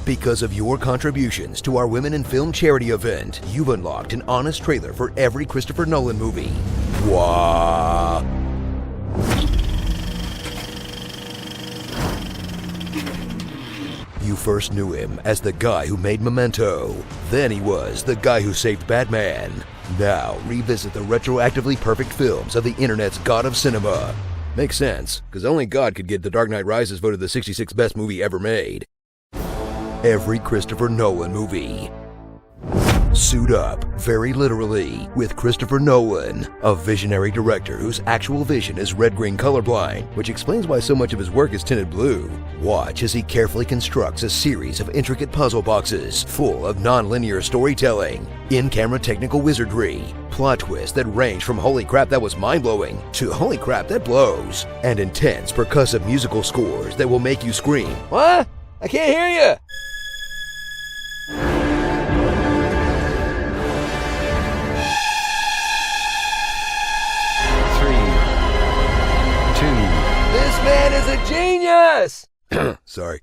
Because of your contributions to our Women in Film charity event, you've unlocked an honest trailer for every Christopher Nolan movie. Wah! You first knew him as the guy who made Memento. Then he was the guy who saved Batman. Now, revisit the retroactively perfect films of the internet's god of cinema. Makes sense, because only God could get The Dark Knight Rises voted the 66th best movie ever made. Every Christopher Nolan movie. Suit up, very literally, with Christopher Nolan, a visionary director whose actual vision is red-green colorblind, which explains why so much of his work is tinted blue. Watch as he carefully constructs a series of intricate puzzle boxes full of non-linear storytelling, in-camera technical wizardry, plot twists that range from holy crap that was mind-blowing to holy crap that blows, and intense percussive musical scores that will make you scream, "What? I can't hear you!" Man is a genius! Sorry.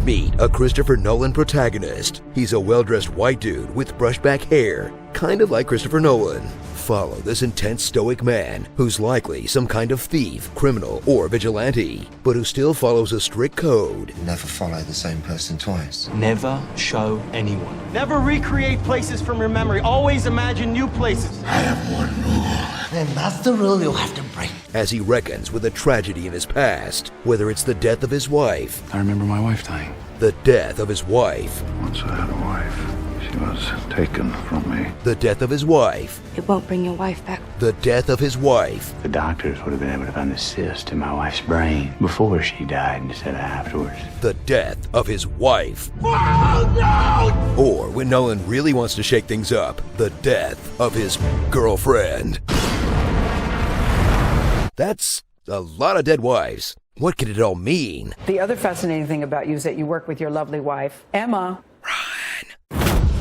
Meet a Christopher Nolan protagonist. He's a well-dressed white dude with brushed back hair, kind of like Christopher Nolan. Follow this intense stoic man who's likely some kind of thief, criminal, or vigilante, but who still follows a strict code. Never follow the same person twice. Never show anyone. Never recreate places from your memory. Always imagine new places. I have one rule. And that's the rule you'll have to break. As he reckons with a tragedy in his past, whether it's the death of his wife. I remember my wife dying. The death of his wife. Once I had a wife. She was taken from me. The death of his wife. It won't bring your wife back. The death of his wife. The doctors would have been able to find a cyst in my wife's brain before she died instead of afterwards. The death of his wife. Oh, no! Or, when Nolan really wants to shake things up, the death of his girlfriend. That's a lot of dead wives. What could it all mean? The other fascinating thing about you is that you work with your lovely wife, Emma.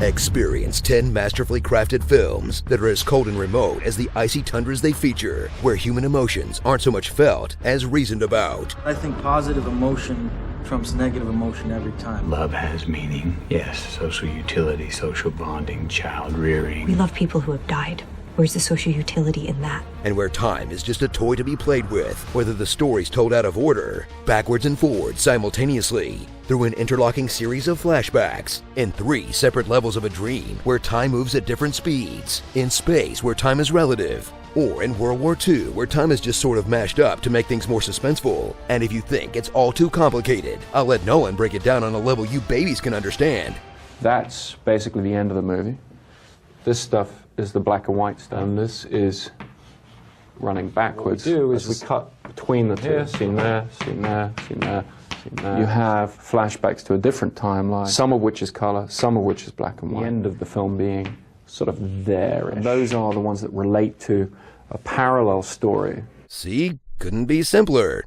Experience 10 masterfully crafted films that are as cold and remote as the icy tundras they feature, where human emotions aren't so much felt as reasoned about. I think positive emotion trumps negative emotion every time. Love has meaning. Yes, social utility, social bonding, child rearing. We love people who have died. Where's the social utility in that? And where time is just a toy to be played with, whether the story's told out of order, backwards and forwards simultaneously, through an interlocking series of flashbacks, in 3 separate levels of a dream where time moves at different speeds, in space where time is relative, or in World War II where time is just sort of mashed up to make things more suspenseful. And if you think it's all too complicated, I'll let Nolan break it down on a level you babies can understand. That's basically the end of the movie. This stuff is the black and white stuff, and this is running backwards. What we do is we cut between the two. Scene there, scene there, scene there, scene there. You have flashbacks to a different timeline, some of which is color, some of which is black and white. The end of the film being sort of there, and those are the ones that relate to a parallel story. See? Couldn't be simpler.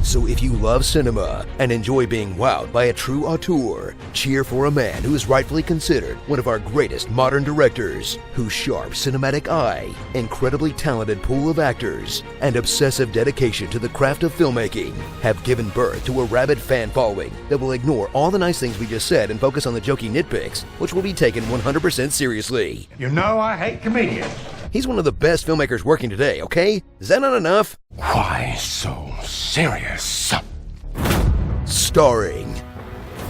So if you love cinema and enjoy being wowed by a true auteur, cheer for a man who is rightfully considered one of our greatest modern directors, whose sharp cinematic eye, incredibly talented pool of actors, and obsessive dedication to the craft of filmmaking have given birth to a rabid fan following that will ignore all the nice things we just said and focus on the jokey nitpicks, which will be taken 100% seriously. You know I hate comedians. He's one of the best filmmakers working today, okay? Is that not enough? Why so serious? Starring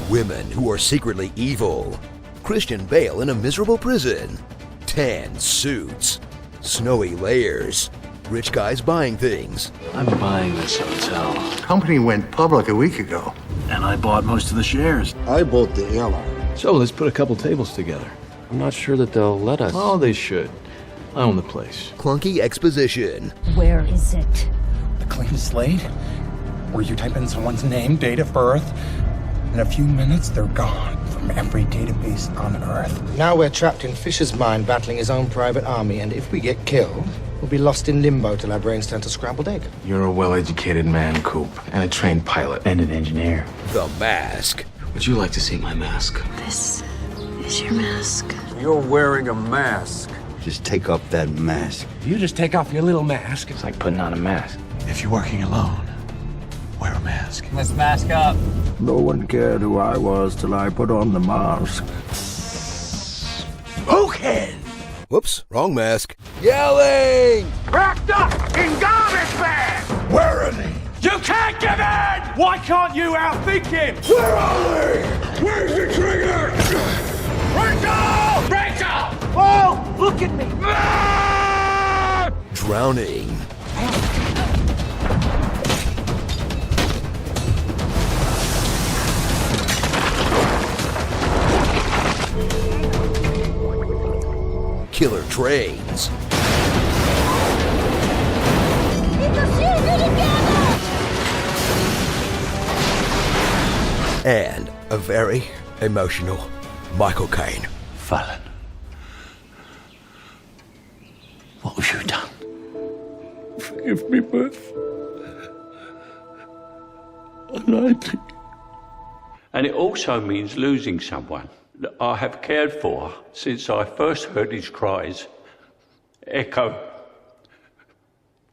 women who are secretly evil, Christian Bale in a miserable prison, tan suits, snowy layers, rich guys buying things. I'm buying this hotel. Company went public a week ago. And I bought most of the shares. I bought the airline. So let's put a couple tables together. I'm not sure that they'll let us. Oh, they should. I own the place. Clunky exposition. Where is it? The clean slate, where you type in someone's name, date of birth. In a few minutes, they're gone from every database on Earth. Now we're trapped in Fisher's mind, battling his own private army, and if we get killed, we'll be lost in limbo till our brains turn to scrambled egg. You're a well-educated man, Coop, and a trained pilot. And an engineer. The Mask. Would you like to see my mask? This is your mask. You're wearing a mask. Just take off that mask. You just take off your little mask. It's like putting on a mask. If you're working alone, wear a mask. mask. Let's mask up. No one cared who I was till I put on the mask. Who can? Whoops, wrong mask. Yelling! Wrapped up in garbage bags! Where are they? You can't give in! Why can't you outthink him? Where are they? Where's the trigger? Rachel! Rachel! Oh, look at me! Drowning. Killer trains. And a very emotional Michael Caine. Fallon. What have you done? Forgive me, Beth. I lied to you. And it also means losing someone that I have cared for since I first heard his cries echo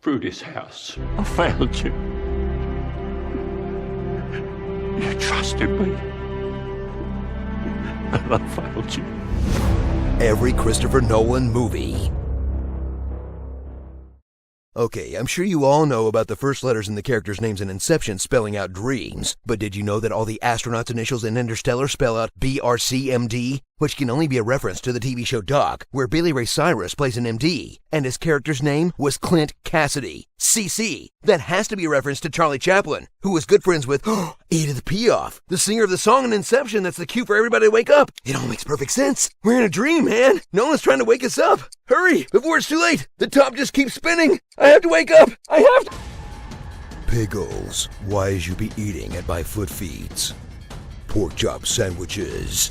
through this house. I failed you. You trusted me. And I failed you. Every Christopher Nolan movie. Okay, I'm sure you all know about the first letters in the characters' names in Inception spelling out dreams, but did you know that all the astronauts' initials in Interstellar spell out BRCMD? Which can only be a reference to the TV show Doc, where Billy Ray Cyrus plays an MD, and his character's name was Clint Cassidy, CC. That has to be a reference to Charlie Chaplin, who was good friends with Edith Piaf, the singer of the song in Inception that's the cue for everybody to wake up. It all makes perfect sense. We're in a dream, man. Nolan's trying to wake us up. Hurry, before it's too late. The top just keeps spinning. I have to wake up. I have to. Pickles, why you be eating at my foot feeds? Pork chop sandwiches.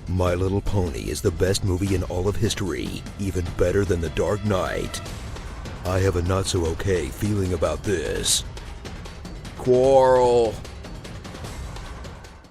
My Little Pony is the best movie in all of history, even better than The Dark Knight. I have a not-so-okay feeling about this. Quarrel.